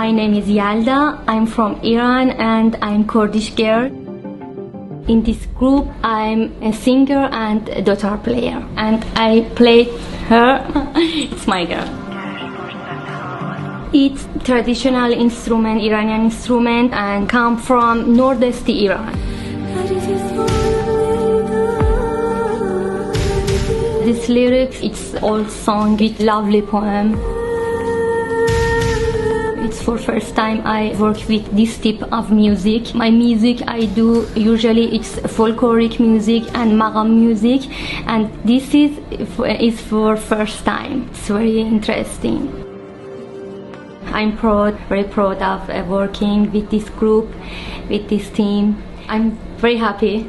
My name is Yalda. I'm from Iran and I'm Kurdish girl. In this group, I'm a singer and a guitar player. And I play her. It's my girl. It's traditional instrument, Iranian instrument, and come from northeast Iran. This lyrics, it's old song with lovely poem. It's for first time I work with this type of music. My music I do usually it's folkloric music and maqam music, and this is for first time. It's very interesting. I'm proud, very proud of working with this group, with this team. I'm very happy.